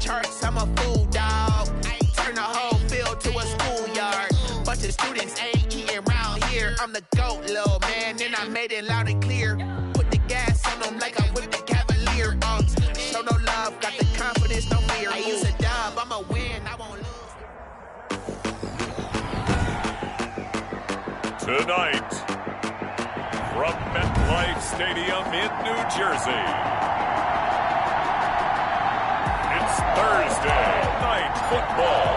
charts, I'm a fool, dog. Turn the whole field to a schoolyard. Bunch of students ain't eating round here. I'm the GOAT, little man, and I made it loud and clear. Put the gas on them like I whipped the Cavalier. Show no love, got the confidence, no fear. I use a dub, I'ma win, I won't lose. Tonight, from MetLife Stadium in New Jersey, it's Thursday Night Football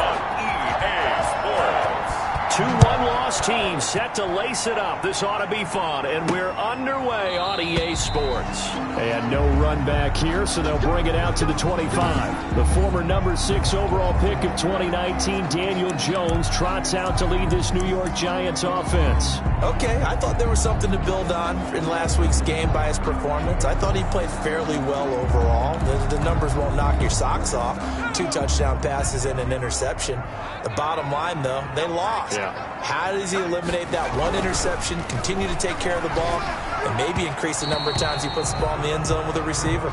on EA Sports. Two one-loss teams set to lace it up. This ought to be fun, and we're underway on EA Sports. And no run back here, so they'll bring it out to the 25. The former number 6 overall pick of 2019, Daniel Jones, trots out to lead this New York Giants offense. Okay, I thought there was something to build on in last week's game by his performance. I thought he played fairly well overall. The numbers won't knock your socks off. 2 touchdown passes and an interception. The bottom line, though, they lost. Yeah. How does he eliminate that one interception, continue to take care of the ball, and maybe increase the number of times he puts the ball in the end zone with a receiver?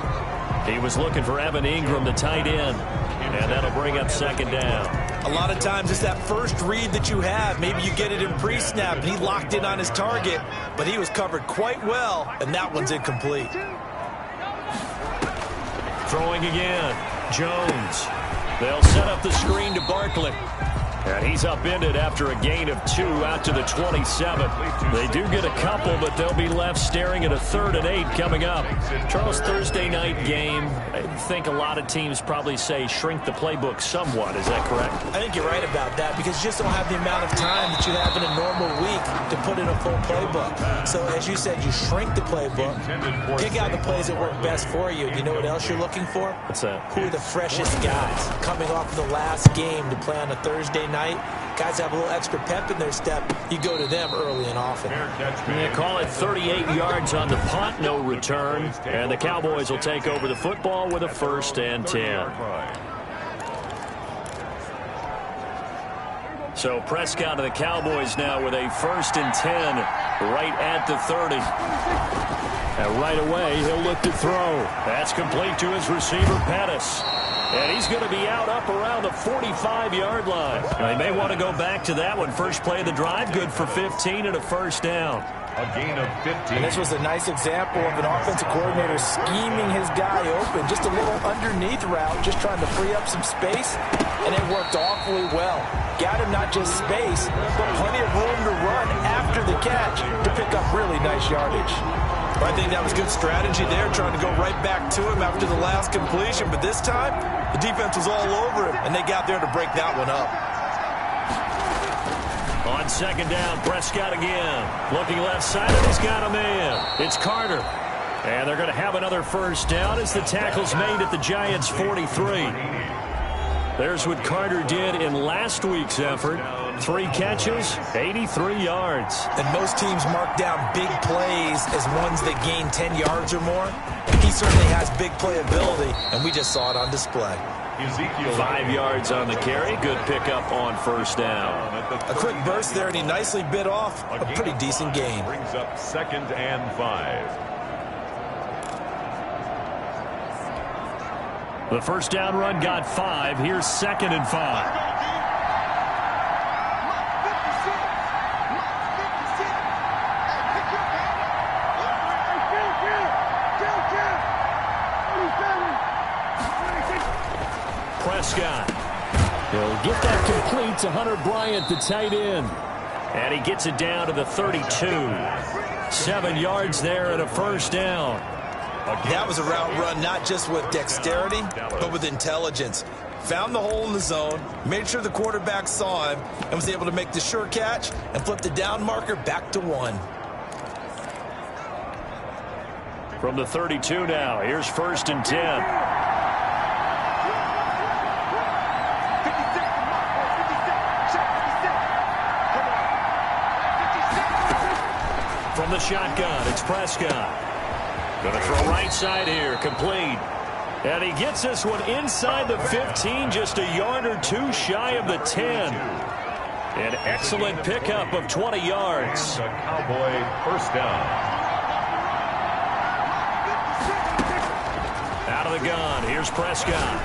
He was looking for Evan Ingram, the tight end, and that'll bring up second down. A lot of times it's that first read that you have. Maybe you get it in pre-snap, and he locked in on his target, but he was covered quite well, and that one's incomplete. Throwing again, Jones. They'll set up the screen to Barkley. And he's upended after a gain of 2 out to the 27. They do get a couple, but they'll be left staring at a 3rd and 8 coming up. Charles, Thursday night game, I think a lot of teams probably say shrink the playbook somewhat. Is that correct? I think you're right about that because you just don't have the amount of time that you have in a normal week to put in a full playbook. So as you said, you shrink the playbook, pick out the plays that work best for you. You know what else you're looking for? What's that? Who are the freshest guys coming off of the last game to play on a Thursday night? Guys have a little extra pep in their step. You go to them early and often. They call it 38 yards on the punt, no return. And the Cowboys will take over the football with a 1st and 10. So Prescott of the Cowboys now with a 1st and 10 right at the 30. And right away, he'll look to throw. That's complete to his receiver, Pettis. And he's going to be out up around the 45-yard line. They may want to go back to that one. First play of the drive, good for 15 and a 1st down. A gain of 15. And this was a nice example of an offensive coordinator scheming his guy open. Just a little underneath route, just trying to free up some space, and it worked awfully well. Got him not just space, but plenty of room to run after the catch to pick up really nice yardage. I think that was good strategy there, trying to go right back to him after the last completion. But this time, the defense was all over him, and they got there to break that one up. On second down, Prescott again. Looking left side, and he's got a man. It's Carter. And they're going to have another 1st down as the tackle's made at the Giants' 43. There's what Carter did in last week's effort. 3 catches, 83 yards. And most teams mark down big plays as ones that gain 10 yards or more. He certainly has big playability, and we just saw it on display. 5 yards on the carry. Good pickup on 1st down. A quick burst there, and he nicely bit off a pretty decent gain. Brings up 2nd and 5. The 1st down run got 5. Here's 2nd and 5. Prescott. He'll get that complete to Hunter Bryant, the tight end. And he gets it down to the 32. 7 yards there and a 1st down. That was a route run not just with dexterity, but with intelligence. Found the hole in the zone, made sure the quarterback saw him, and was able to make the sure catch and flip the down marker back to 1. From the 32 now, here's 1st and 10. From the shotgun, it's Prescott. Going to throw right side here, complete. And he gets this one inside the 15, just a yard or 2 shy of the 10. An excellent pickup of 20 yards. A Cowboy 1st down. Out of the gun, here's Prescott.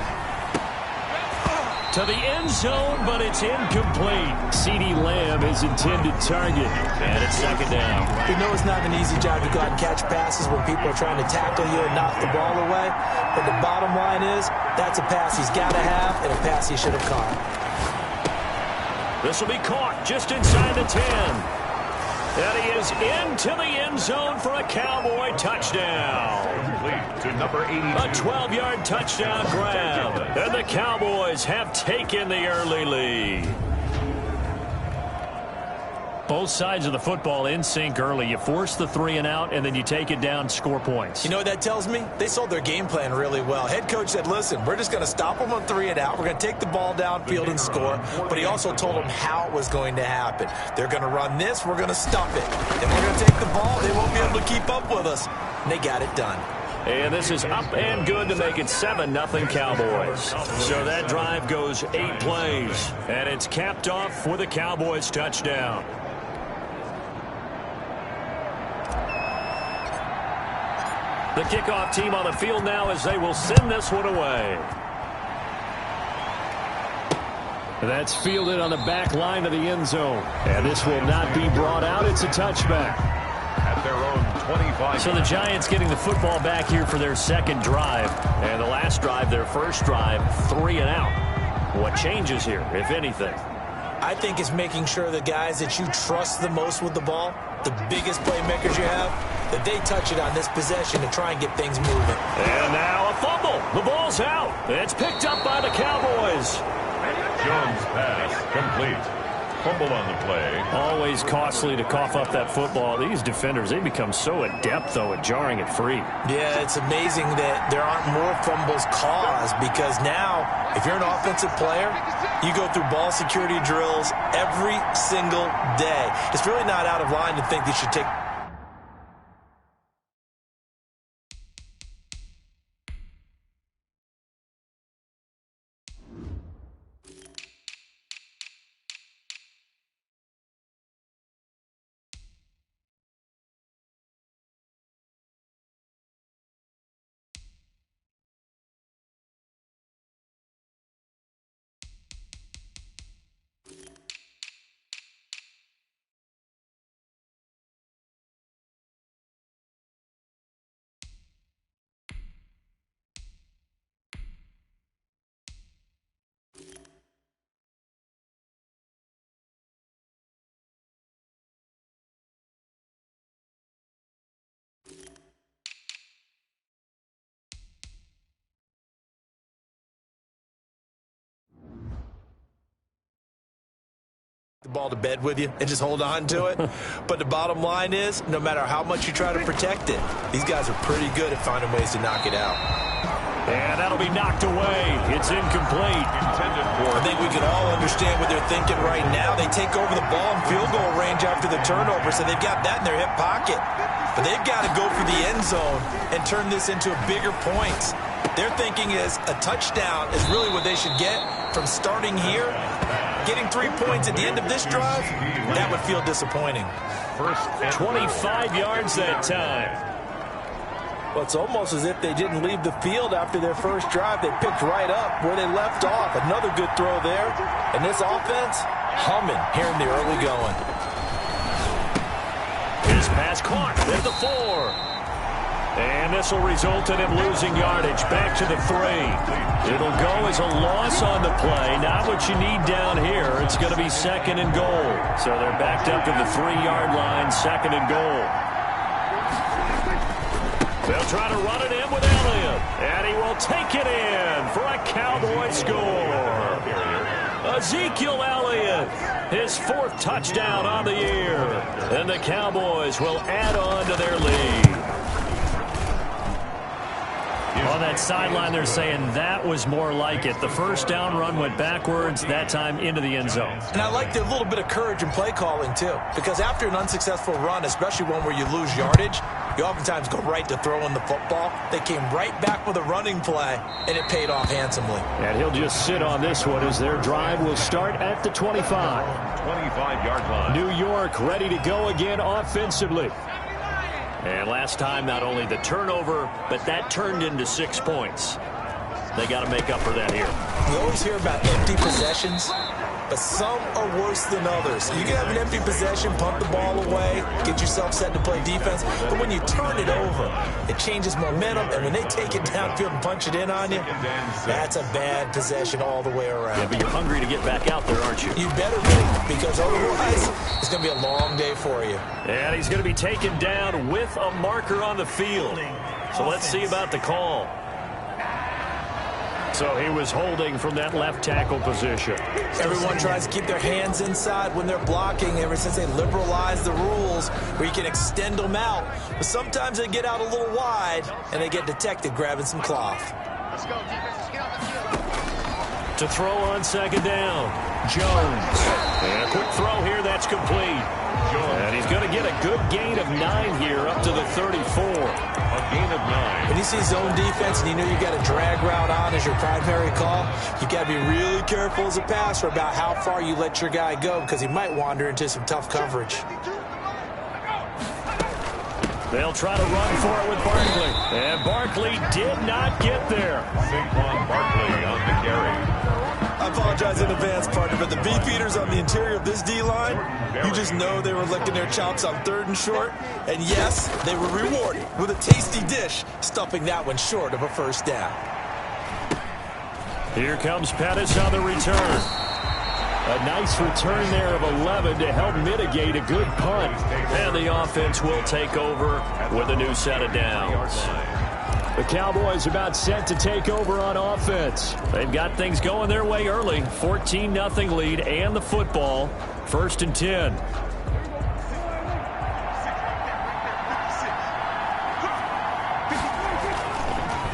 to the end zone, but it's incomplete. CeeDee Lamb, his intended target, and it's second down. We know it's not an easy job to go out and catch passes when people are trying to tackle you and knock the ball away, but the bottom line is that's a pass he's got to have and a pass he should have caught. This will be caught just inside the 10. And he is into the end zone for a Cowboy touchdown. To number 82. A 12-yard touchdown grab. And the Cowboys have taken the early lead. Both sides of the football in sync early. You force the 3 and out, and then you take it down, score points. You know what that tells me? They sold their game plan really well. Head coach said, listen, we're just going to stop them on 3 and out. We're going to take the ball downfield and score. But he also told them how it was going to happen. They're going to run this. We're going to stop it. And we're going to take the ball. They won't be able to keep up with us. And they got it done. And this is up and good to make it 7-0 Cowboys. So that drive goes 8 plays. And it's capped off with a Cowboys touchdown. The kickoff team on the field now as they will send this one away. That's fielded on the back line of the end zone. And this will not be brought out. It's a touchback. At their own 25. So the Giants getting the football back here for their second drive. And the last drive, their first drive, 3 and out. What changes here, if anything? I think it's making sure the guys that you trust the most with the ball, the biggest playmakers you have, that they touch it on this possession to try and get things moving. And now a fumble. The ball's out. It's picked up by the Cowboys. Jones' pass complete. Fumble on the play. Always costly to cough up that football. These defenders, they become so adept, though, at jarring it free. Yeah, it's amazing that there aren't more fumbles caused because now, if you're an offensive player, you go through ball security drills every single day. It's really not out of line to think they should take the ball to bed with you and just hold on to it. But the bottom line is, no matter how much you try to protect it, these guys are pretty good at finding ways to knock it out. And that'll be knocked away. It's incomplete. I think we can all understand what they're thinking right now. They take over the ball in field goal range after the turnover, so they've got that in their hip pocket. But they've got to go for the end zone and turn this into a bigger points. Their thinking is a touchdown is really what they should get from starting here. Getting 3 points at the end of this drive, that would feel disappointing. First 25 yards that time. Well, it's almost as if they didn't leave the field after their first drive. They picked right up where they left off. Another good throw there. And this offense, humming here in the early going. His pass caught at the 4. And this will result in him losing yardage back to the 3. It'll go as a loss on the play. Not what you need down here. It's going to be 2nd and goal. So they're backed up to the 3-yard line, 2nd and goal. They'll try to run it in with Elliott. And he will take it in for a Cowboy score. Ezekiel Elliott, his 4th touchdown on the year. And the Cowboys will add on to their lead. On that sideline, they're saying that was more like it. The first down run went backwards, that time into the end zone. And I like the little bit of courage in play calling, too. Because after an unsuccessful run, especially one where you lose yardage, you oftentimes go right to throwing the football. They came right back with a running play, and it paid off handsomely. And he'll just sit on this one as their drive will start at the 25. 25-yard line. New York ready to go again offensively. And last time, not only the turnover, but that turned into 6 points. They got to make up for that here. We always hear about empty possessions, but some are worse than others. You can have an empty possession, punt the ball away, get yourself set to play defense, but when you turn it over, it changes momentum, and when they take it downfield and punch it in on you, that's a bad possession all the way around. Yeah, but you're hungry to get back out there, aren't you? You better be, because otherwise, it's going to be a long day for you. And he's going to be taken down with a marker on the field. So let's see about the call. So he was holding from that left tackle position. Everyone tries to keep their hands inside when they're blocking ever since they liberalized the rules where you can extend them out. But sometimes they get out a little wide, and they get detected grabbing some cloth. Let's go, defense. Get on the field. To throw on second down, Jones. And a quick throw here, that's complete. And he's going to get a good gain of 9 here up to the 34. A gain of 9. When you see zone defense and you know you got a drag route on as your primary call, you got to be really careful as a passer about how far you let your guy go because he might wander into some tough coverage. They'll try to run for it with Barkley. And Barkley did not get there. Saquon Barkley on the carry. I apologize in advance, partner, but the beefeaters on the interior of this D-line, you just know they were licking their chops on 3rd and short. And yes, they were rewarded with a tasty dish, stuffing that one short of a first down. Here comes Pettis on the return. A nice return there of 11 to help mitigate a good punt. And the offense will take over with a new set of downs. The Cowboys about set to take over on offense. They've got things going their way early. 14-0 lead and the football. 1st and 10.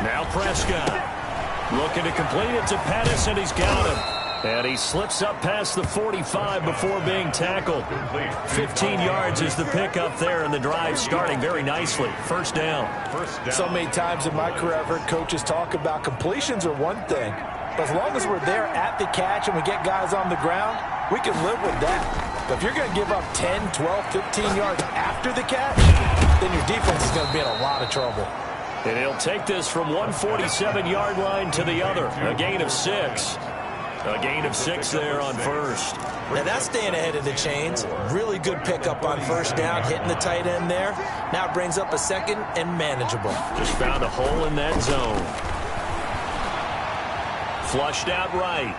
Now Prescott. Looking to complete it to Pettis, and he's got him. And he slips up past the 45 before being tackled. 15 yards is the pickup there, and the drive starting very nicely. First down. So many times in my career I've heard coaches talk about completions are one thing, but as long as we're there at the catch and we get guys on the ground, we can live with that. But if you're going to give up 10, 12, 15 yards after the catch, then your defense is going to be in a lot of trouble. And he'll take this from 147-yard line to the other. A gain of 6. A gain of 6 there on first. Now that's staying ahead of the chains. Really good pickup on first down, hitting the tight end there. Now it brings up a second and manageable. Just found a hole in that zone. Flushed out right.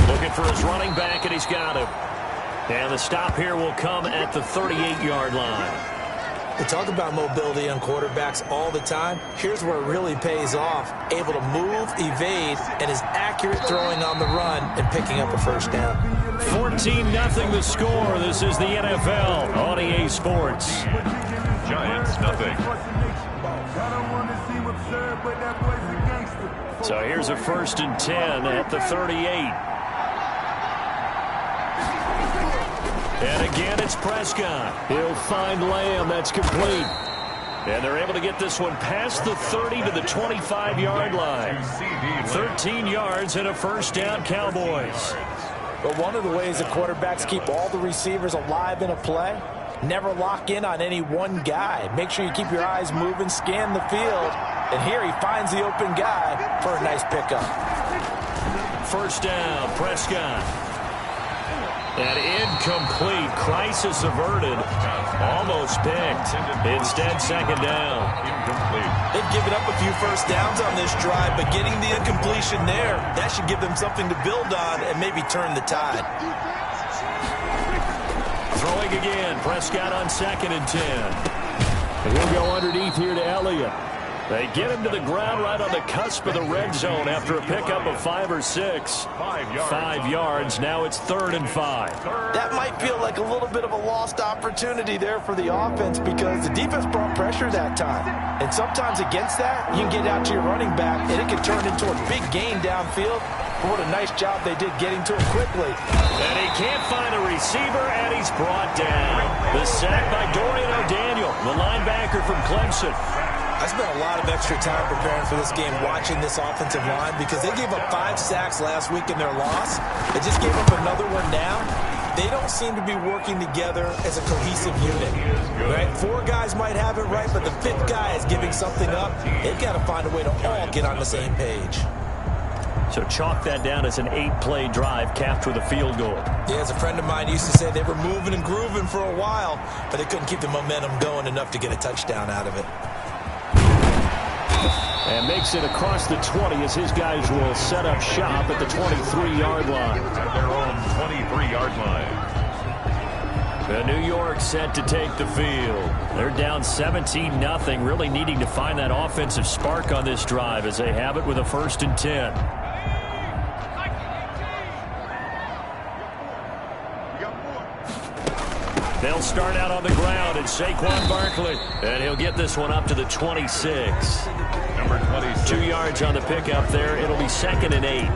Looking for his running back, and he's got him. And the stop here will come at the 38-yard line. We talk about mobility on quarterbacks all the time. Here's where it really pays off. Able to move, evade, and is accurate throwing on the run and picking up a first down. 14-0 the score. This is the NFL on EA Sports. Giants, nothing. So here's a 1st and 10 at the 38. And again, it's Prescott. He'll find Lamb. That's complete. And they're able to get this one past the 30 to the 25-yard line. 13 yards and a first down, Cowboys. But one of the ways the quarterbacks keep all the receivers alive in a play, never lock in on any one guy. Make sure you keep your eyes moving, scan the field. And here he finds the open guy for a nice pickup. First down, Prescott. And incomplete. Crisis averted. Almost picked. Instead, second down. Incomplete. They've given up a few first downs on this drive, but getting the incompletion there, that should give them something to build on and maybe turn the tide. Throwing again. Prescott on 2nd and 10. And he'll go underneath here to Elliott. They get him to the ground right on the cusp of the red zone after a pickup of 5 or 6. 5 yards. Now it's 3rd and 5. That might feel like a little bit of a lost opportunity there for the offense because the defense brought pressure that time. And sometimes against that, you can get out to your running back, and it can turn into a big gain downfield. But what a nice job they did getting to it quickly. And he can't find a receiver, and he's brought down. The sack by Dorian O'Daniel, the linebacker from Clemson. I spent a lot of extra time preparing for this game watching this offensive line because they gave up 5 sacks last week in their loss. They just gave up another one now. they don't seem to be working together as a cohesive unit. Right? 4 guys might have it right, but the 5th guy is giving something up. They've got to find a way to all get on the same page. So chalk that down as an 8-play drive capped with a field goal. Yeah, as a friend of mine used to say, they were moving and grooving for a while, but they couldn't keep the momentum going enough to get a touchdown out of it. And makes it across the 20 as his guys will set up shop at the 23-yard line. At their own 23-yard line. The New York set to take the field. They're down 17-0, really needing to find that offensive spark on this drive as they have it with a 1st and 10. They'll start out on the ground, and Saquon Barkley. And he'll get this one up to the 26. Number 26. 2 yards on the pickup there. It'll be 2nd and 8.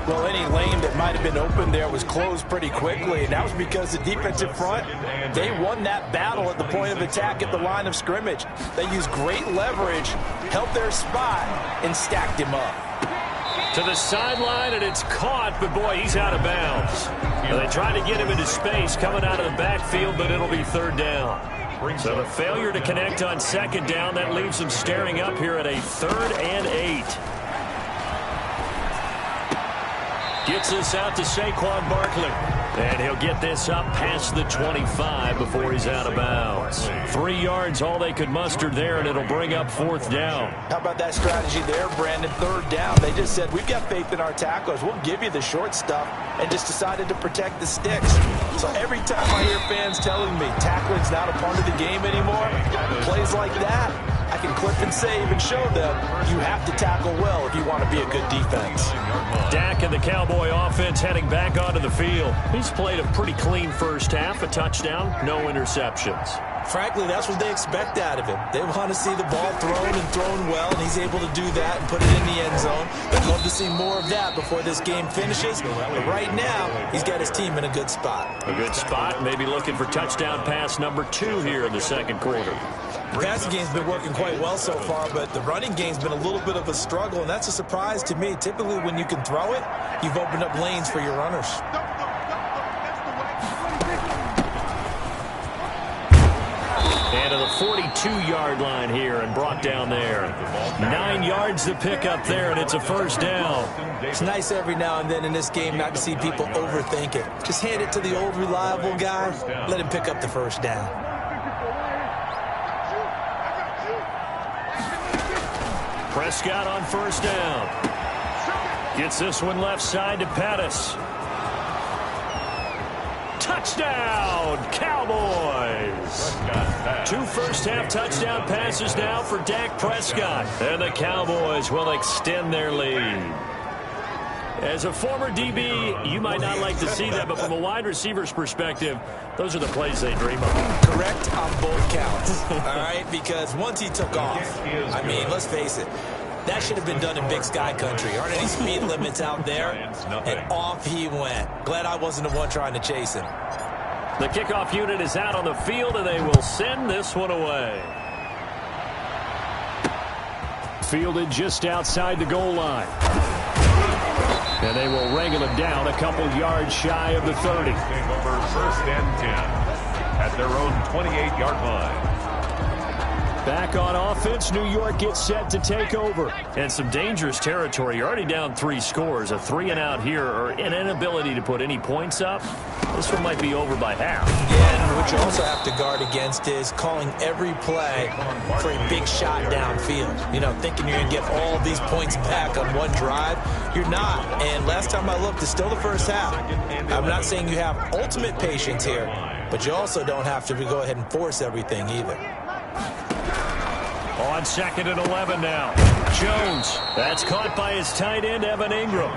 Well, any lane that might have been open there was closed pretty quickly, and that was because the defensive front, they won that battle at the point of attack at the line of scrimmage. They used great leverage, held their spot, and stacked him up. To the sideline, and it's caught, but boy, he's out of bounds. They tried to get him into space coming out of the backfield, but it'll be 3rd down. So the failure to connect on 2nd down, that leaves them staring up here at a 3rd and 8. Gets this out to Saquon Barkley. And he'll get this up past the 25 before he's out of bounds. 3 yards, all they could muster there, and it'll bring up 4th down. How about that strategy there, Brandon? 3rd down. They just said, we've got faith in our tacklers. We'll give you the short stuff, and just decided to protect the sticks. So every time I hear fans telling me tackling's not a part of the game anymore, plays like that, I can clip and save and show them you have to tackle well if you want to be a good defense. Dak and the Cowboy offense heading back onto the field. He's played a pretty clean first half, a touchdown, no interceptions. Frankly, that's what they expect out of him. They want to see the ball thrown and thrown well, and he's able to do that and put it in the end zone. They'd love to see more of that before this game finishes. But right now, he's got his team in a good spot. A good spot, maybe looking for touchdown pass number 2 here in the 2nd quarter. The passing game's been working quite well so far, but the running game's been a little bit of a struggle, and that's a surprise to me. Typically, when you can throw it, you've opened up lanes for your runners. And to the 42-yard line here and brought down there. 9 yards to pick up there, and it's a 1st down. It's nice every now and then in this game not to see people overthink it. Just hand it to the old reliable guy, let him pick up the 1st down. Prescott on 1st down. Gets this one left side to Pettis. Touchdown, Cowboys! 2 first-half touchdown passes now for Dak Prescott. And the Cowboys will extend their lead. As a former DB, you might not like to see that, but from a wide receiver's perspective, those are the plays they dream of. Correct on both counts, all right? Because once he took off, I mean, let's face it, that should have been done in Big Sky country. Aren't any speed limits out there? And off he went. Glad I wasn't the one trying to chase him. The kickoff unit is out on the field, and they will send this one away. Fielded just outside the goal line. And they will wrangle him down a couple yards shy of the 30. Over 1st and 10 at their own 28-yard line. Back on offense, New York gets set to take over. And some dangerous territory. You're already down 3 scores. A 3-and-out here, or an inability to put any points up. This one might be over by half. Yeah, and what you also have to guard against is calling every play for a big shot downfield. You know, thinking you're going to get all these points back on one drive. You're not. And last time I looked, it's still the first half. I'm not saying you have ultimate patience here, but you also don't have to go ahead and force everything either. On 2nd and 11 now. Jones. That's caught by his tight end, Evan Ingram.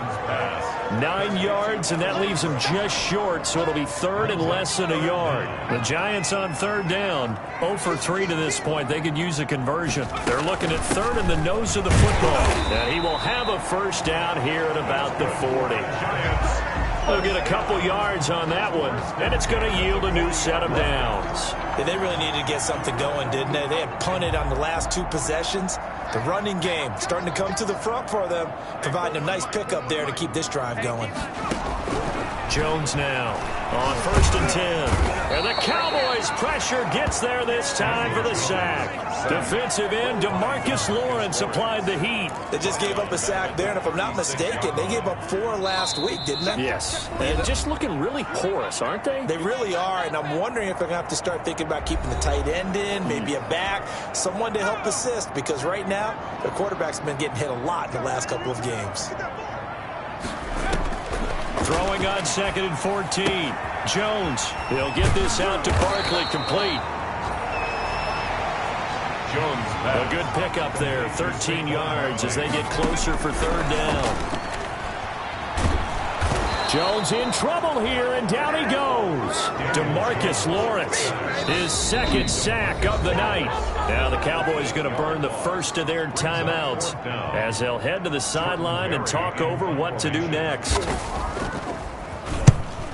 9 yards, and that leaves him just short, so it'll be 3rd and less than a yard. The Giants on 3rd down. 0 for 3 to this point. They could use a conversion. They're looking at 3rd in the nose of the football. And he will have a 1st down here at about the 40. They'll get a couple yards on that one, and it's going to yield a new set of downs. Yeah, they really needed to get something going, didn't they? They had punted on the last 2 possessions. The running game starting to come to the front for them, providing a nice pickup there to keep this drive going. Jones now on 1st and 10. And the Cowboys' pressure gets there this time for the sack. Defensive end DeMarcus Lawrence applied the heat. They just gave up a sack there, and if I'm not mistaken, they gave up 4 last week, didn't they? Yes. And just looking really porous, aren't they? They really are, and I'm wondering if they're going to have to start thinking about keeping the tight end in, maybe a back, someone to help assist, because right now, their quarterback's been getting hit a lot in the last couple of games. Throwing on 2nd and 14. Jones, he'll get this out to Barkley, complete. Jones. A good pickup there, 13 yards as they get closer for 3rd down. Jones in trouble here, and down he goes. DeMarcus Lawrence, his 2nd sack of the night. Now the Cowboys going to burn the first of their timeouts as they'll head to the sideline and talk over what to do next.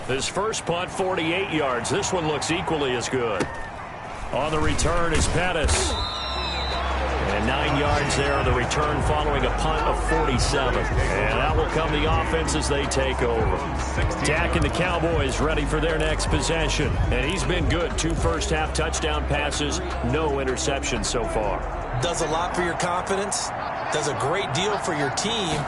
This first punt, 48 yards. This one looks equally as good. On the return is Pettis. And 9 yards there on the return following a punt of 47. And out will come the offense as they take over. Dak and the Cowboys ready for their next possession. And he's been good. 2 first-half touchdown passes, no interceptions so far. Does a lot for your confidence. Does a great deal for your team.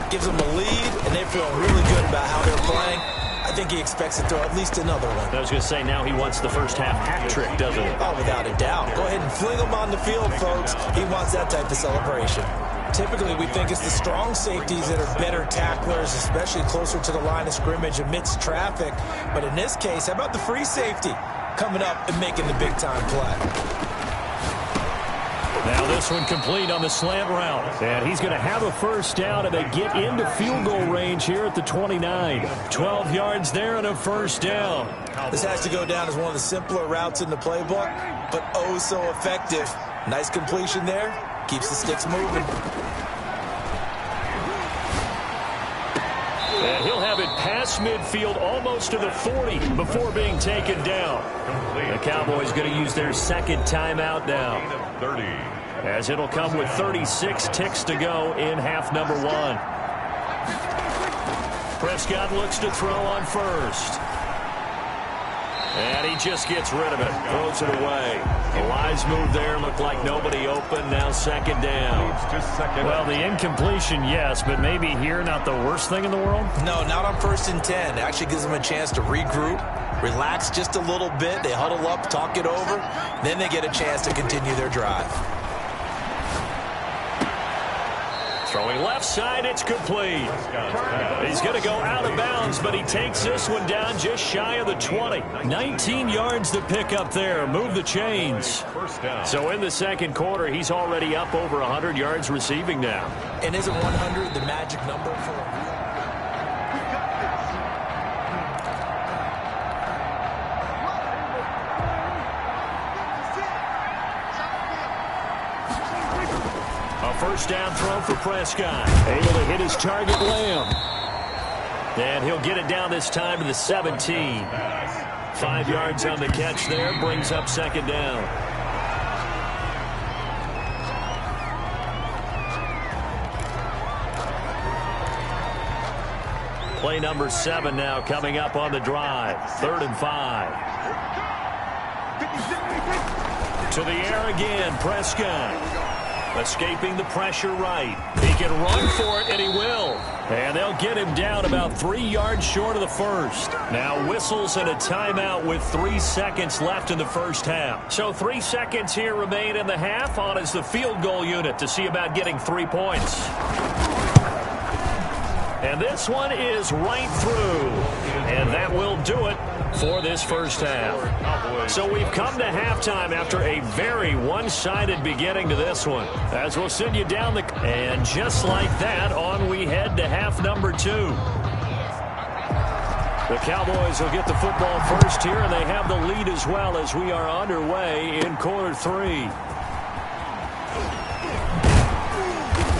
Gives them a lead, and they feel really good about how they're playing. I think he expects to throw at least another one. I was going to say, now he wants the first half hat trick, doesn't he? Oh, without a doubt. Go ahead and fling him on the field, folks. He wants that type of celebration. Typically, we think it's the strong safeties that are better tacklers, especially closer to the line of scrimmage amidst traffic. But in this case, how about the free safety coming up and making the big-time play? Now this one complete on the slant route. And he's going to have a first down, and they get into field goal range here at the 29. 12 yards there and a first down. This has to go down as one of the simpler routes in the playbook, but oh so effective. Nice completion there. Keeps the sticks moving. And he'll have it past midfield almost to the 40 before being taken down. The Cowboys going to use their 2nd timeout now. 30. As it'll come with 36 ticks to go in half number 1. Prescott looks to throw on 1st. And he just gets rid of it. Throws it away. The wise move there. Looked like nobody open. Now 2nd down. Well, the incompletion, yes, but maybe here not the worst thing in the world? No, not on 1st and 10. It actually gives them a chance to regroup, relax just a little bit. They huddle up, talk it over. Then they get a chance to continue their drive. Throwing left side, it's complete. He's going to go out of bounds, but he takes this one down just shy of the 20. 19 yards to pick up there. Move the chains. So in the 2nd quarter, he's already up over 100 yards receiving now. And isn't 100 the magic number for a first down throw for Prescott. Able to hit his target, Lamb. And he'll get it down this time to the 17. 5 yards on the catch there. Brings up 2nd down. Play number 7 now coming up on the drive. 3rd and 5. To the air again, Prescott. Escaping the pressure right. He can run for it, and he will. And they'll get him down about 3 yards short of the 1st. Now whistles and a timeout with 3 seconds left in the first half. So 3 seconds here remain in the half. On is the field goal unit to see about getting 3 points. And this one is right through. And that will do it for this first half. So we've come to halftime after a very one-sided beginning to this one. As we'll send you down the... And just like that, on we head to half number 2. The Cowboys will get the football first here, and they have the lead as well as we are underway in quarter 3.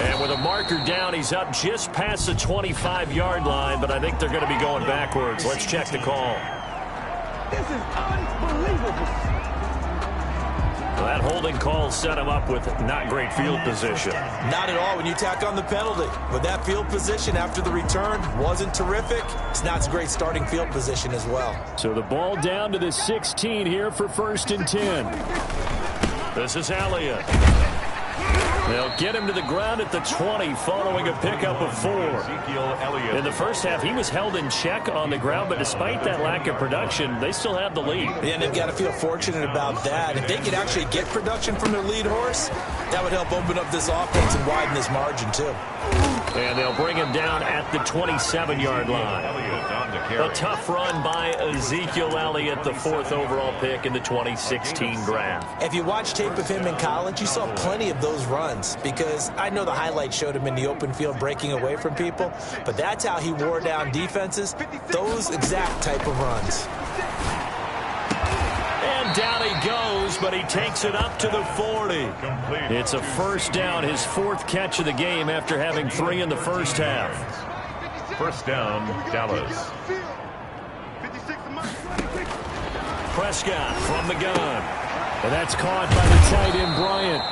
And with a marker down, he's up just past the 25-yard line, but I think they're going to be going backwards. Let's check the call. This is unbelievable. That holding call set him up with not great field position. Not at all when you tack on the penalty. But that field position after the return wasn't terrific. It's not a great starting field position as well. So the ball down to the 16 here for 1st and 10. This is Elliott. They'll get him to the ground at the 20 following a pickup of 4. In the first half, he was held in check on the ground, but despite that lack of production, they still have the lead. And they've got to feel fortunate about that. If they could actually get production from their lead horse, that would help open up this offense and widen this margin too. And they'll bring him down at the 27-yard line. A tough run by Ezekiel Elliott, the 4th overall pick in the 2016 draft. If you watch tape of him in college, you saw plenty of those runs because I know the highlights showed him in the open field breaking away from people, but that's how he wore down defenses, those exact type of runs. And down he goes, but he takes it up to the 40. It's a 1st down, his 4th catch of the game after having 3 in the first half. 1st down, Dallas. Prescott from the gun. And that's caught by the tight end, Bryant.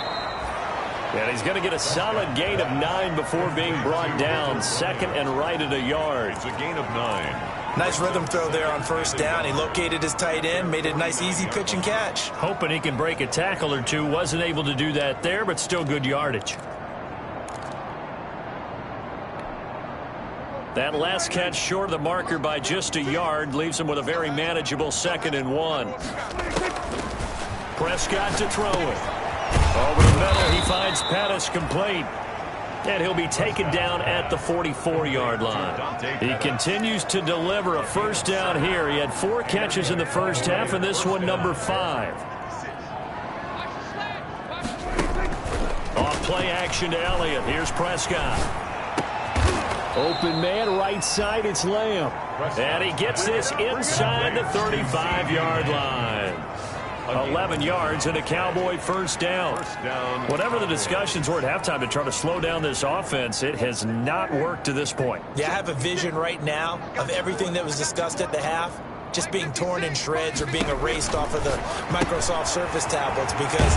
And he's going to get a solid gain of 9 before being brought down. 2nd and right at a yard. It's a gain of 9. Nice rhythm throw there on 1st down. He located his tight end, made a nice easy pitch and catch. Hoping he can break a tackle or two. Wasn't able to do that there, but still good yardage. That last catch short of the marker by just a yard leaves him with a very manageable 2nd and 1. Prescott to throw it. Over the middle, he finds Pettis complete. And he'll be taken down at the 44-yard line. He continues to deliver a 1st down here. He had 4 catches in the first half, and this one number 5. Off play action to Elliott. Here's Prescott. Open man, right side, it's Lamb. And he gets this inside the 35-yard line. 11 yards and a Cowboy 1st down. Whatever the discussions were at halftime to try to slow down this offense, it has not worked to this point. Yeah, I have a vision right now of everything that was discussed at the half just being torn in shreds or being erased off of the Microsoft Surface tablets because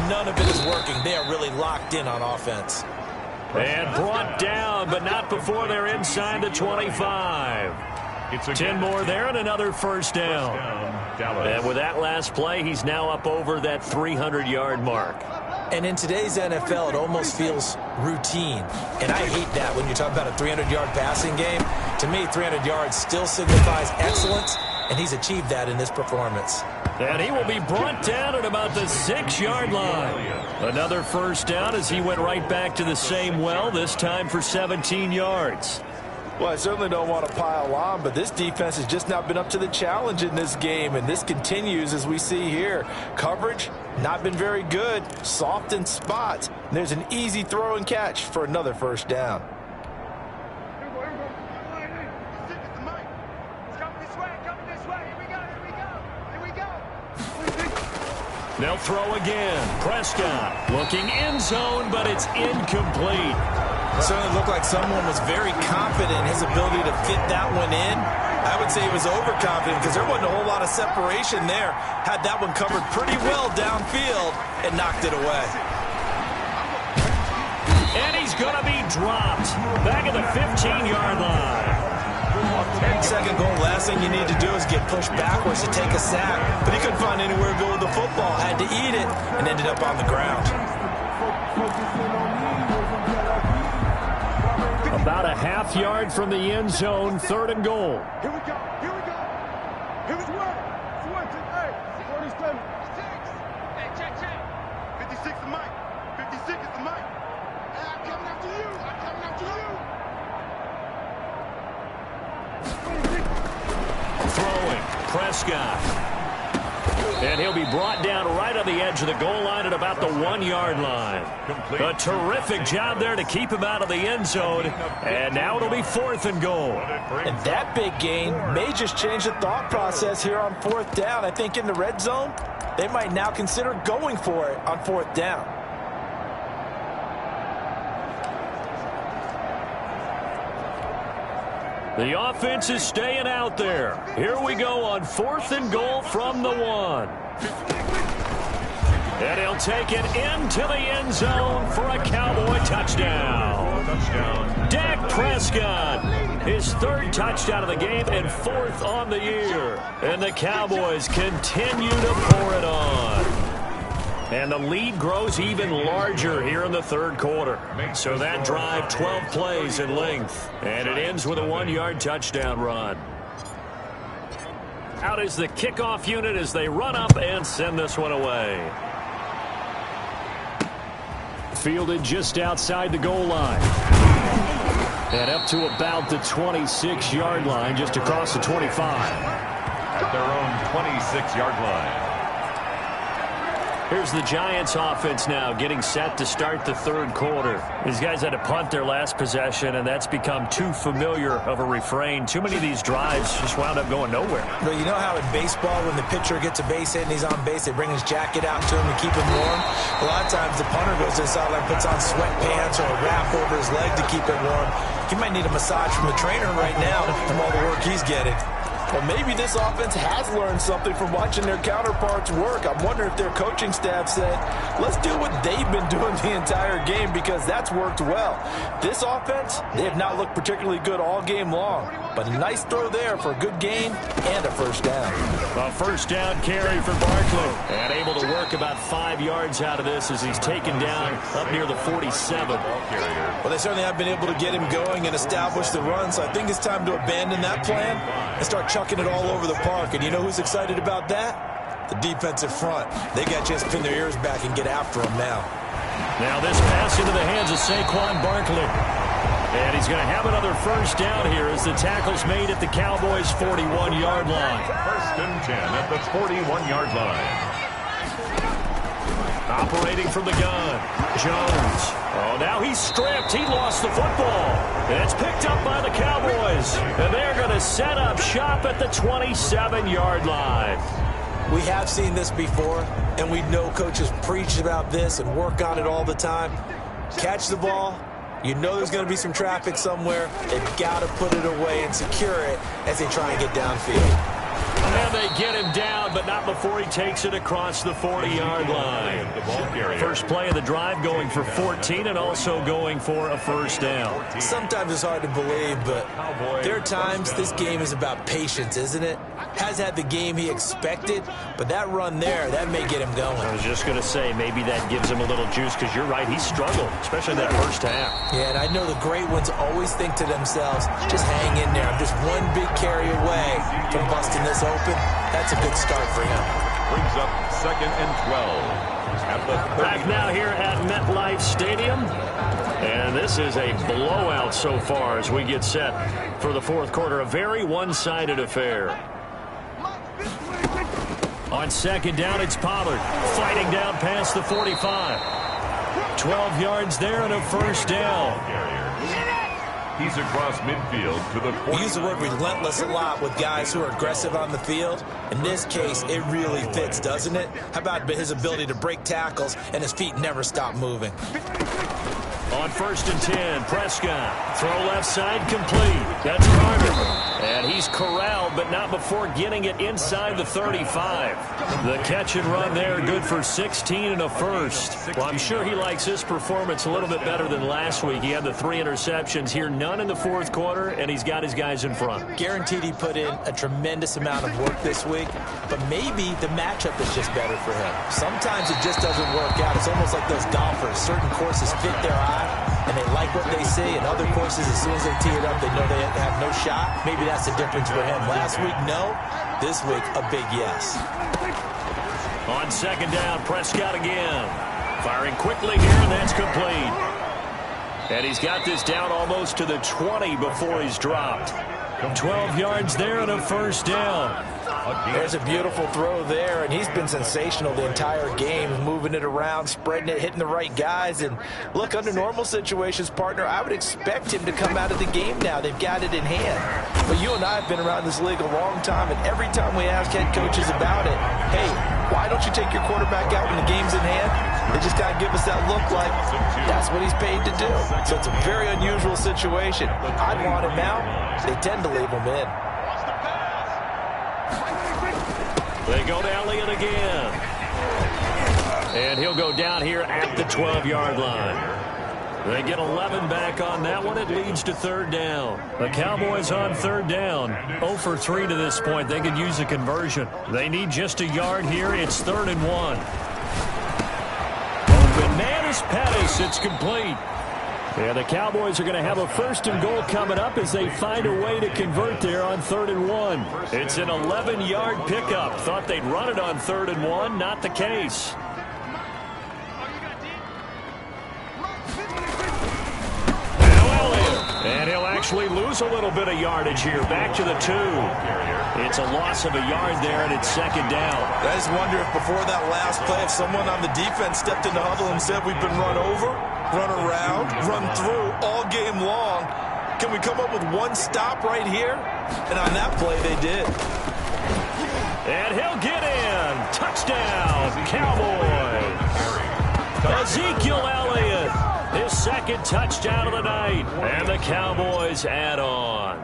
none of it is working. They are really locked in on offense. And brought down, but not before they're inside the 25. 10 more there and another 1st down. And with that last play, he's now up over that 300-yard mark. And in today's NFL, it almost feels routine. And I hate that when you talk about a 300-yard passing game. To me, 300 yards still signifies excellence, and he's achieved that in this performance. And he will be brought down at about the 6-yard line. Another 1st down as he went right back to the same well, this time for 17 yards. Well, I certainly don't want to pile on, but this defense has just not been up to the challenge in this game, and this continues as we see here. Coverage, not been very good, soft in spots. And there's an easy throw and catch for another 1st down. They'll throw again. Prescott looking end zone, but it's incomplete. Certainly looked like someone was very confident in his ability to fit that one in. I would say he was overconfident because there wasn't a whole lot of separation there. Had that one covered pretty well downfield and knocked it away. And he's going to be dropped back at the 15-yard line. 10-second goal, last thing you need to do is get pushed backwards to take a sack. But he couldn't find anywhere to go with the football, had to eat it, and ended up on the ground. About a half yard from the end zone, 3rd and goal. Here we go. Here we go. Here it's work. It's work. Hey, 47. Hey, check. 56 the mic. 56 is the mic. Hey, I'm coming after you. I'm coming after you. Throwing, Prescott. And he'll be brought down right on the edge of the goal line at about the 1-yard line. A terrific job there to keep him out of the end zone. And now it'll be 4th and goal. And that big gain may just change the thought process here on 4th down. I think in the red zone, they might now consider going for it on 4th down. The offense is staying out there. Here we go on 4th and goal from the 1. And he'll take it into the end zone for a Cowboy touchdown. Dak Prescott, his third touchdown of the game and fourth on the year. And the Cowboys continue to pour it on. And the lead grows even larger here in the third quarter. So that drive, 12 plays in length. And it ends with a 1-yard touchdown run. Out is the kickoff unit as they run up and send this one away. Fielded just outside the goal line. And up to about the 26-yard line, just across the 25. At their own 26-yard line. Here's the Giants offense now getting set to start the third quarter. These guys had to punt their last possession, and that's become too familiar of a refrain. Too many of these drives just wound up going nowhere. Well, you know how in baseball when the pitcher gets a base hit and he's on base, they bring his jacket out to him to keep him warm? A lot of times the punter goes to the sideline, puts on sweatpants or a wrap over his leg to keep it warm. He might need a massage from the trainer right now from all the work he's getting. Well, maybe this offense has learned something from watching their counterparts work. I'm wondering if their coaching staff said, let's do what they've been doing the entire game because that's worked well. This offense, they have not looked particularly good all game long. But a nice throw there for a good gain and a first down. A first down carry for Barkley. And able to work about 5 yards out of this as he's taken down up near the 47. Well, they certainly have been able to get him going and establish the run, so I think it's time to abandon that plan and start chucking it all over the park. And you know who's excited about that? The defensive front. They got to just pin their ears back and get after him now. Now this pass into the hands of Saquon Barkley. And he's going to have another first down here as the tackle's made at the Cowboys' 41-yard line. First and 10 at the 41-yard line. Operating from the gun, Jones. Oh, now he's stripped. He lost the football. And it's picked up by the Cowboys. And they're going to set up shop at the 27-yard line. We have seen this before, and we know coaches preach about this and work on it all the time. Catch the ball. You know there's going to be some traffic somewhere. They've got to put it away and secure it as they try and get downfield. And they get him down, but not before he takes it across the 40-yard line. First play of the drive going for 14 and also going for a first down. Sometimes it's hard to believe, but there are times this game is about patience, isn't it? Has had the game he expected, but that run there, that may get him going. I was just going to say, maybe that gives him a little juice because you're right, he struggled, especially that first half. Yeah, and I know the great ones always think to themselves, just hang in there. I'm just one big carry away from busting this open. That's a good start for him. Brings up 2nd and 12. At the back now here at MetLife Stadium. And this is a blowout so far as we get set for the fourth quarter. A very one-sided affair. On second down, it's Pollard fighting down past the 45. 12 yards there and a first down. He's across midfield to the 40. We use the word relentless a lot with guys who are aggressive on the field. In this case, it really fits, doesn't it? How about his ability to break tackles and his feet never stop moving? On 1st and 10, Prescott. Throw left side complete. That's Carter. And he's corralled, but not before getting it inside the 35. The catch and run there, good for 16 and a first. Well, I'm sure he likes his performance a little bit better than last week. He had the 3 interceptions here, none in the fourth quarter, and he's got his guys in front. Guaranteed he put in a tremendous amount of work this week, but maybe the matchup is just better for him. Sometimes it just doesn't work out. It's almost like those golfers. Certain courses fit their eye, and they like what they see, and other courses, as soon as they tee it up, they know they have no shot. Maybe that's the difference for him. Last week, no. This week, a big yes. On second down, Prescott again. Firing quickly here, and that's complete. And he's got this down almost to the 20 before he's dropped. 12 yards there and a first down. There's a beautiful throw there, and he's been sensational the entire game, moving it around, spreading it, hitting the right guys. And look, under normal situations, partner, I would expect him to come out of the game now. They've got it in hand. But you and I have been around this league a long time, and every time we ask head coaches about it, hey, why don't you take your quarterback out when the game's in hand? They just got to give us that look like that's what he's paid to do. So it's a very unusual situation. I'd want him out. They tend to leave him in. They go to Elliott again. And he'll go down here at the 12-yard line. They get 11 back on that one. It leads to third down. The Cowboys on third down. 0 for 3 to this point. They could use a conversion. They need just a yard here. It's 3rd and 1. Open man is Pettis. It's complete. Yeah, the Cowboys are going to have a 1st and goal coming up as they find a way to convert there on 3rd and 1. It's an 11-yard pickup. Thought they'd run it on 3rd and 1. Not the case. And he'll actually lose a little bit of yardage here. Back to the 2. It's a loss of a yard there, and it's 2nd down. I just wonder if before that last play, if someone on the defense stepped in the huddle and said we've been run over, run around, run through all game long. Can we come up with one stop right here? And on that play, they did. And he'll get in. Touchdown, Cowboys. Ezekiel Elliott. His 2nd touchdown of the night. And the Cowboys add on.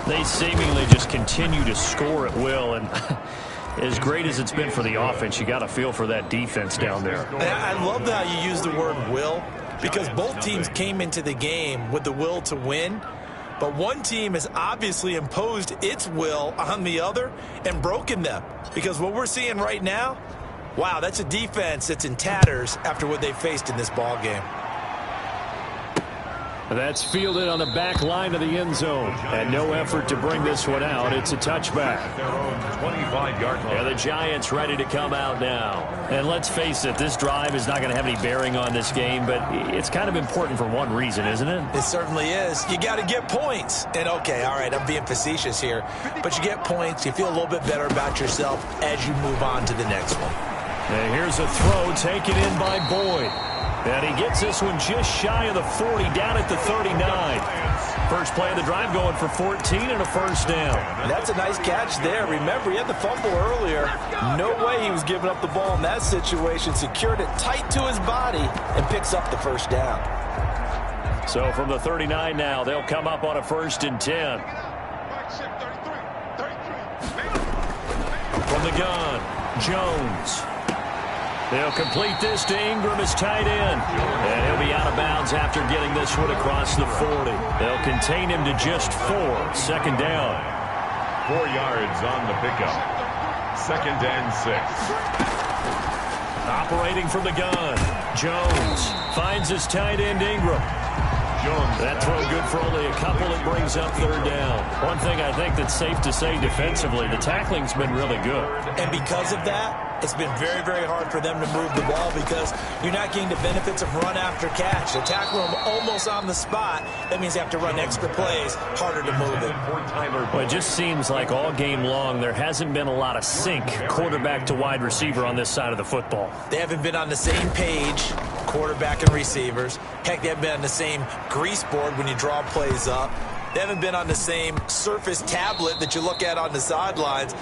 They seemingly just continue to score at will. And as great as it's been for the offense, you got to feel for that defense down there. I love how you use the word will, because both teams came into the game with the will to win. But one team has obviously imposed its will on the other and broken them. Because what we're seeing right now, wow, that's a defense that's in tatters after what they faced in this ball game. That's fielded on the back line of the end zone. And no effort to bring this one out. It's a touchback. 25-yard line. And the Giants ready to come out now. And let's face it, this drive is not going to have any bearing on this game, but it's kind of important for one reason, isn't it? It certainly is. You got to get points. And, okay, all right, I'm being facetious here. But you get points. You feel a little bit better about yourself as you move on to the next one. And here's a throw taken in by Boyd. And he gets this one just shy of the 40, down at the 39. First play of the drive going for 14 and a 1st down. And that's a nice catch there. Remember, he had the fumble earlier. No way he was giving up the ball in that situation. Secured it tight to his body and picks up the 1st down. So from the 39 now, they'll come up on a 1st and 10. From the gun, Jones. They'll complete this to Ingram as tight end. And he'll be out of bounds after getting this one across the 40. They'll contain him to just 4. 2nd down. 4 yards on the pickup. 2nd and 6. Operating from the gun. Jones finds his tight end Ingram. That throw good for only a couple. It brings up 3rd down. One thing I think that's safe to say defensively, the tackling's been really good. And because of that, it's been very, very hard for them to move the ball because you're not getting the benefits of run after catch. They tackle them almost on the spot. That means they have to run extra plays, harder to move it. Well, it just seems like all game long there hasn't been a lot of sync quarterback to wide receiver on this side of the football. They haven't been on the same page, quarterback and receivers. Heck, they haven't been on the same grease board when you draw plays up. They haven't been on the same Surface tablet that you look at on the sidelines.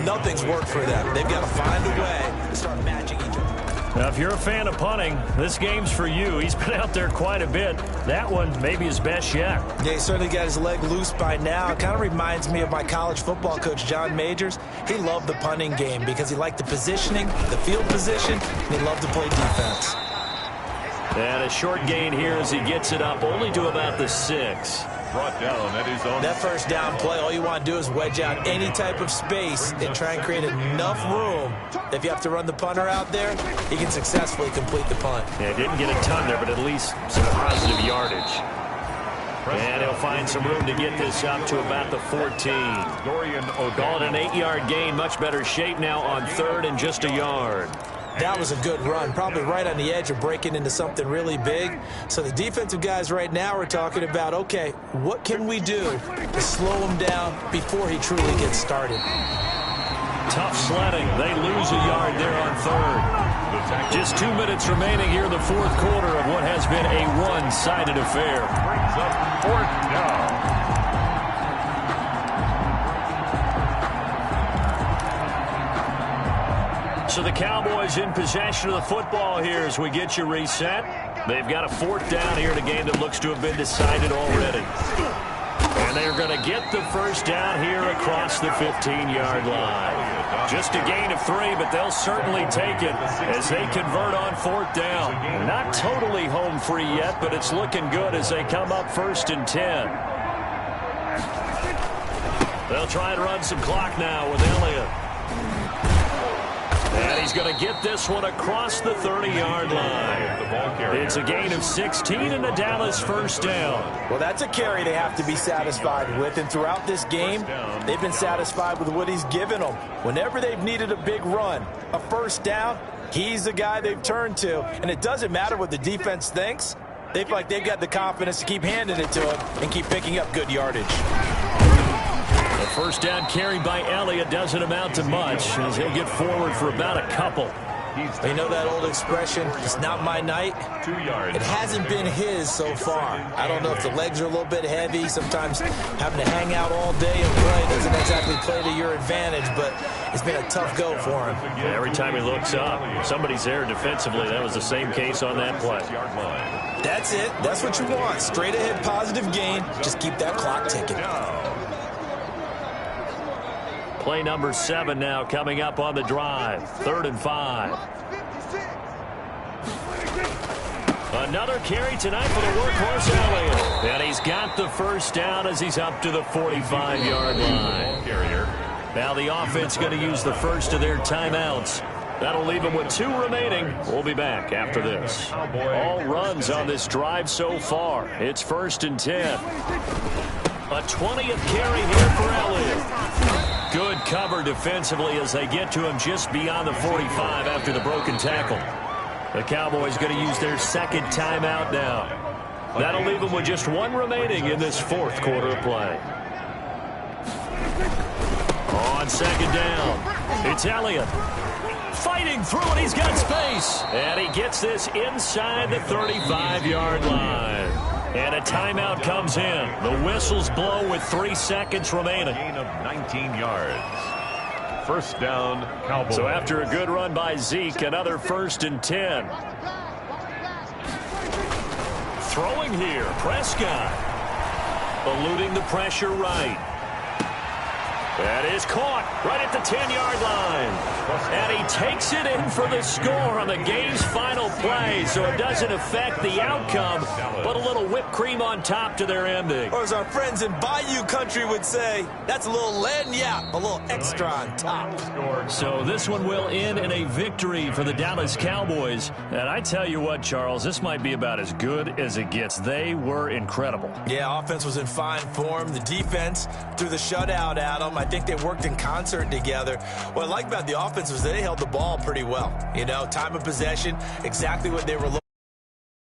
Nothing's worked for them. They've got to find a way to start matching each other. Now, if you're a fan of punting, this game's for you. He's been out there quite a bit. That one may be his best yet. Yeah, he certainly got his leg loose by now. It kind of reminds me of my college football coach, John Majors. He loved the punting game because he liked the positioning, the field position, and he loved to play defense. And a short gain here as he gets it up only to about the 6. Brought down at his own. That 1st down play, all you want to do is wedge out any type of space and try and create enough room that if you have to run the punter out there, he can successfully complete the punt. Yeah, didn't get a ton there, but at least some positive yardage. And he'll find some room to get this up to about the 14. Call it an 8-yard gain. Much better shape now on 3rd and just a yard. That was a good run, probably right on the edge of breaking into something really big. So the defensive guys right now are talking about, okay, what can we do to slow him down before he truly gets started? Tough sledding. They lose a yard there on 3rd. Just 2 minutes remaining here in the 4th quarter of what has been a one-sided affair. Brings up 4th down. So the Cowboys in possession of the football here as we get you reset. They've got a 4th down here in a game that looks to have been decided already. And they're going to get the first down here across the 15-yard line. Just a gain of 3, but they'll certainly take it as they convert on 4th down. Not totally home free yet, but it's looking good as they come up 1st and 10. They'll try and run some clock now with Elliott. And he's going to get this one across the 30-yard line. It's a gain of 16 and a Dallas first down. Well, that's a carry they have to be satisfied with. And throughout this game, they've been satisfied with what he's given them. Whenever they've needed a big run, a first down, he's the guy they've turned to. And it doesn't matter what the defense thinks. They feel like they've got the confidence to keep handing it to him and keep picking up good yardage. The first down carry by Elliott doesn't amount to much as he'll get forward for about a couple. You know that old expression, it's not my night? 2 yards. It hasn't been his so far. I don't know if the legs are a little bit heavy. Sometimes having to hang out all day and play doesn't exactly play to your advantage, but it's been a tough go for him. Every time he looks up, somebody's there defensively. That was the same case on that play. That's it. That's what you want. Straight ahead positive gain. Just keep that clock ticking. Play number 7 now coming up on the drive. 3rd and 5. Another carry tonight for the workhorse Elliott. And he's got the first down as he's up to the 45-yard line. Now the offense going to use the first of their timeouts. That'll leave them with 2 remaining. We'll be back after this. All runs on this drive so far. It's 1st and 10. A 20th carry here for Elliott. Good cover defensively as they get to him just beyond the 45 after the broken tackle. The Cowboys going to use their 2nd timeout now. That'll leave them with just 1 remaining in this 4th quarter of play. On 2nd down, it's Elliott. Fighting through it, he's got space. And he gets this inside the 35-yard line. And a timeout comes in. The whistles blow with 3 seconds remaining. Gain of 19 yards. First down, Cowboys. So after a good run by Zeke, another 1st and 10. Throwing here, Prescott. Eluding the pressure right. That is caught right at the 10-yard line. And he takes it in for the score on the game's final play, so it doesn't affect the outcome, but a little whipped cream on top to their ending. Or as our friends in Bayou country would say, that's a little lagniappe, a little extra on top. So this one will end in a victory for the Dallas Cowboys. And I tell you what, Charles, this might be about as good as it gets. They were incredible. Yeah, offense was in fine form. The defense threw the shutout at them. I think they worked in concert together. What I like about the offense was they held the ball pretty well. You know, time of possession, exactly what they were looking for.